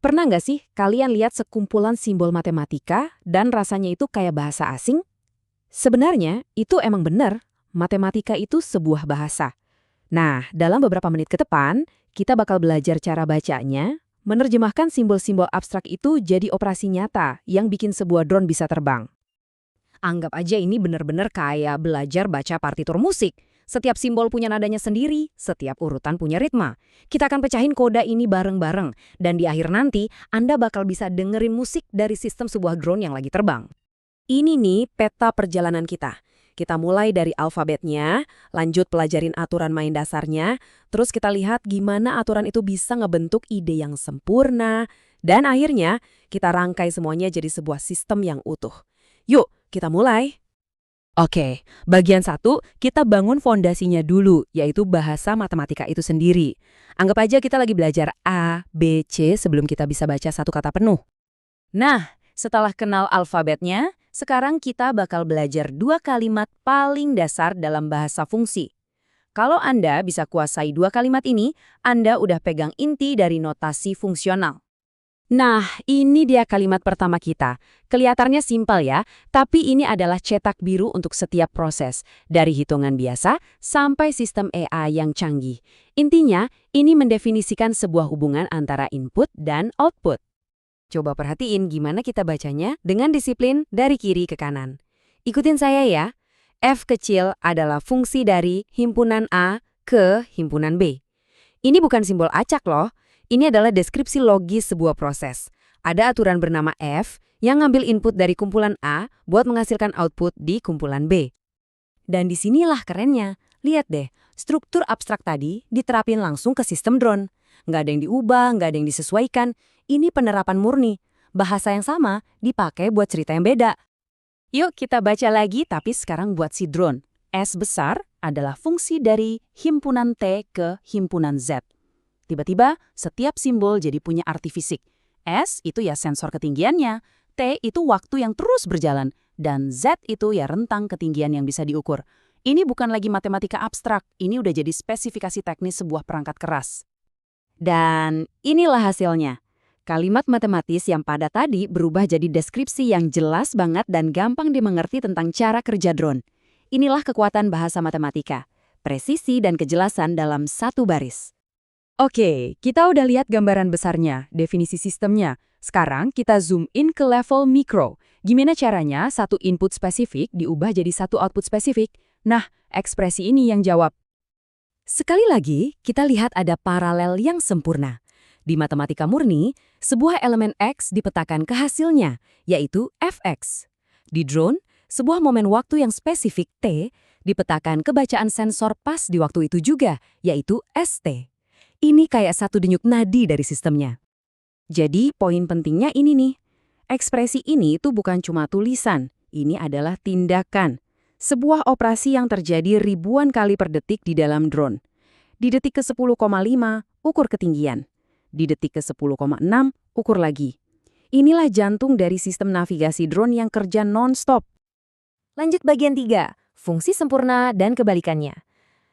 Pernah nggak sih kalian lihat sekumpulan simbol matematika dan rasanya itu kayak bahasa asing? Sebenarnya itu emang benar, matematika itu sebuah bahasa. Nah, dalam beberapa menit ke depan, kita bakal belajar cara bacanya, menerjemahkan simbol-simbol abstrak itu jadi operasi nyata yang bikin sebuah drone bisa terbang. Anggap aja ini benar-benar kayak belajar baca partitur musik. Setiap simbol punya nadanya sendiri, setiap urutan punya ritme. Kita akan pecahin kode ini bareng-bareng, dan di akhir nanti Anda bakal bisa dengerin musik dari sistem sebuah drone yang lagi terbang. Ini nih peta perjalanan kita. Kita mulai dari alfabetnya, lanjut pelajarin aturan main dasarnya, terus kita lihat gimana aturan itu bisa ngebentuk ide yang sempurna, dan akhirnya kita rangkai semuanya jadi sebuah sistem yang utuh. Yuk, kita mulai. Oke, bagian 1, kita bangun fondasinya dulu, yaitu bahasa matematika itu sendiri. Anggap aja kita lagi belajar A, B, C sebelum kita bisa baca satu kata penuh. Nah, setelah kenal alfabetnya, sekarang kita bakal belajar 2 kalimat paling dasar dalam bahasa fungsi. Kalau Anda bisa kuasai 2 kalimat ini, Anda udah pegang inti dari notasi fungsional. Nah, ini dia kalimat pertama kita. Kelihatannya simpel ya, tapi ini adalah cetak biru untuk setiap proses, dari hitungan biasa sampai sistem AI yang canggih. Intinya, ini mendefinisikan sebuah hubungan antara input dan output. Coba perhatiin gimana kita bacanya dengan disiplin dari kiri ke kanan. Ikutin saya ya. F kecil adalah fungsi dari himpunan A ke himpunan B. Ini bukan simbol acak loh. Ini adalah deskripsi logis sebuah proses. Ada aturan bernama F yang ngambil input dari kumpulan A buat menghasilkan output di kumpulan B. Dan disinilah kerennya. Lihat deh, struktur abstrak tadi diterapin langsung ke sistem drone. Nggak ada yang diubah, nggak ada yang disesuaikan. Ini penerapan murni. Bahasa yang sama dipakai buat cerita yang beda. Yuk kita baca lagi tapi sekarang buat si drone. S besar adalah fungsi dari himpunan T ke himpunan Z. Tiba-tiba, setiap simbol jadi punya arti fisik. S itu ya sensor ketinggiannya, T itu waktu yang terus berjalan, dan Z itu ya rentang ketinggian yang bisa diukur. Ini bukan lagi matematika abstrak, ini udah jadi spesifikasi teknis sebuah perangkat keras. Dan inilah hasilnya. Kalimat matematis yang pada tadi berubah jadi deskripsi yang jelas banget dan gampang dimengerti tentang cara kerja drone. Inilah kekuatan bahasa matematika, presisi dan kejelasan dalam satu baris. Oke, kita udah lihat gambaran besarnya, definisi sistemnya. Sekarang kita zoom in ke level mikro. Gimana caranya satu input spesifik diubah jadi satu output spesifik? Nah, ekspresi ini yang jawab. Sekali lagi, kita lihat ada paralel yang sempurna. Di matematika murni, sebuah elemen X dipetakan ke hasilnya, yaitu Fx. Di drone, sebuah momen waktu yang spesifik T dipetakan ke bacaan sensor pas di waktu itu juga, yaitu St. Ini kayak satu denyut nadi dari sistemnya. Jadi, poin pentingnya ini nih. Ekspresi ini itu bukan cuma tulisan, ini adalah tindakan. Sebuah operasi yang terjadi ribuan kali per detik di dalam drone. Di detik ke-10,5, ukur ketinggian. Di detik ke-10,6, ukur lagi. Inilah jantung dari sistem navigasi drone yang kerja non-stop. Lanjut bagian 3, fungsi sempurna dan kebalikannya.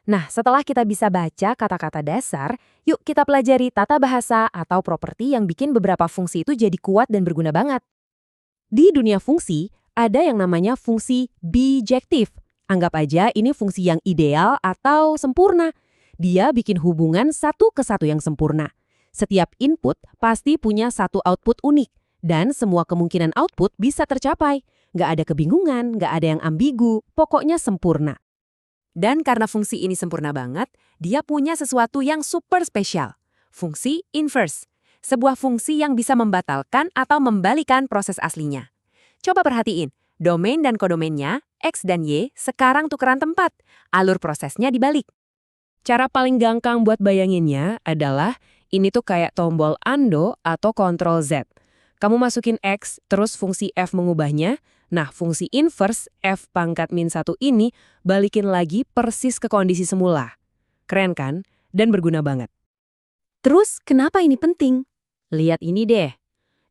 Nah, setelah kita bisa baca kata-kata dasar, yuk kita pelajari tata bahasa atau properti yang bikin beberapa fungsi itu jadi kuat dan berguna banget. Di dunia fungsi, ada yang namanya fungsi bijektif. Anggap aja ini fungsi yang ideal atau sempurna. Dia bikin hubungan satu ke satu yang sempurna. Setiap input pasti punya satu output unik, dan semua kemungkinan output bisa tercapai. Nggak ada kebingungan, nggak ada yang ambigu, pokoknya sempurna. Dan karena fungsi ini sempurna banget, dia punya sesuatu yang super spesial. Fungsi inverse. Sebuah fungsi yang bisa membatalkan atau membalikan proses aslinya. Coba perhatiin, domain dan kodomainnya, X dan Y, sekarang tukeran tempat. Alur prosesnya dibalik. Cara paling gampang buat bayanginnya adalah, ini tuh kayak tombol undo atau Ctrl Z. Kamu masukin X, terus fungsi F mengubahnya. Nah, fungsi inverse F pangkat min 1 ini balikin lagi persis ke kondisi semula. Keren kan? Dan berguna banget. Terus, kenapa ini penting? Lihat ini deh.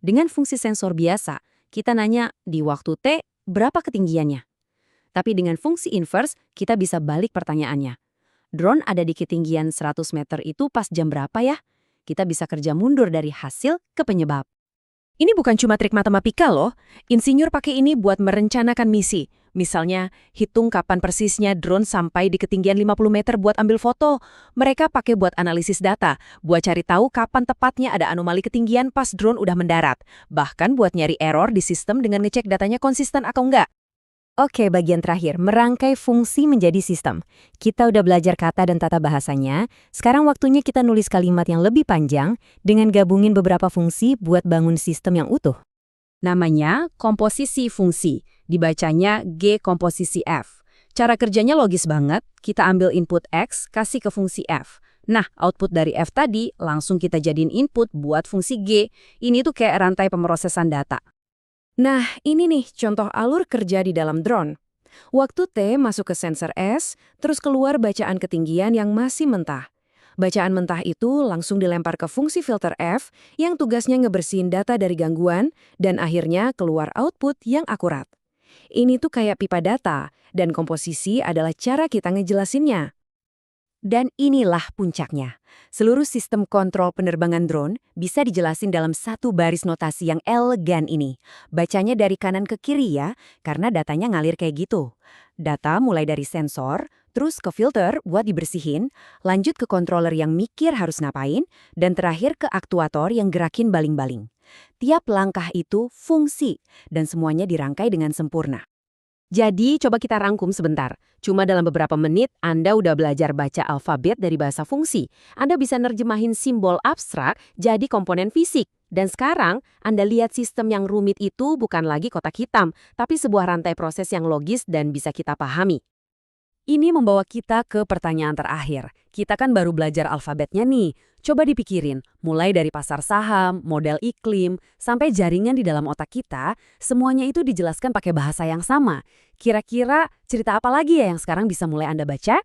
Dengan fungsi sensor biasa, kita nanya di waktu T berapa ketinggiannya. Tapi dengan fungsi inverse, kita bisa balik pertanyaannya. Drone ada di ketinggian 100 meter itu pas jam berapa ya? kita bisa kerja mundur dari hasil ke penyebab. Ini bukan cuma trik matematika loh. Insinyur pakai ini buat merencanakan misi. Misalnya, hitung kapan persisnya drone sampai di ketinggian 50 meter buat ambil foto. Mereka pakai buat analisis data, buat cari tahu kapan tepatnya ada anomali ketinggian pas drone udah mendarat. Bahkan buat nyari error di sistem dengan ngecek datanya konsisten atau enggak. Oke, bagian terakhir, merangkai fungsi menjadi sistem. Kita udah belajar kata dan tata bahasanya, sekarang waktunya kita nulis kalimat yang lebih panjang dengan gabungin beberapa fungsi buat bangun sistem yang utuh. Namanya komposisi fungsi, dibacanya G komposisi F. Cara kerjanya logis banget, kita ambil input X, kasih ke fungsi F. Nah, output dari F tadi langsung kita jadiin input buat fungsi G. Ini tuh kayak rantai pemrosesan data. Nah, ini nih contoh alur kerja di dalam drone. Waktu T masuk ke sensor S, terus keluar bacaan ketinggian yang masih mentah. Bacaan mentah itu langsung dilempar ke fungsi filter F yang tugasnya ngebersihin data dari gangguan dan akhirnya keluar output yang akurat. Ini tuh kayak pipa data, dan komposisi adalah cara kita ngejelasinnya. Dan inilah puncaknya. Seluruh sistem kontrol penerbangan drone bisa dijelasin dalam satu baris notasi yang elegan ini. Bacanya dari kanan ke kiri ya, karena datanya ngalir kayak gitu. Data mulai dari sensor, terus ke filter buat dibersihin, lanjut ke controller yang mikir harus ngapain, dan terakhir ke aktuator yang gerakin baling-baling. Tiap langkah itu fungsi, dan semuanya dirangkai dengan sempurna. Jadi, coba kita rangkum sebentar. Cuma dalam beberapa menit, Anda udah belajar baca alfabet dari bahasa fungsi. Anda bisa nerjemahin simbol abstrak jadi komponen fisik. Dan sekarang, Anda lihat sistem yang rumit itu bukan lagi kotak hitam, tapi sebuah rantai proses yang logis dan bisa kita pahami. Ini membawa kita ke pertanyaan terakhir. Kita kan baru belajar alfabetnya nih. Coba dipikirin, mulai dari pasar saham, model iklim, sampai jaringan di dalam otak kita, semuanya itu dijelaskan pakai bahasa yang sama. Kira-kira cerita apa lagi ya yang sekarang bisa mulai Anda baca?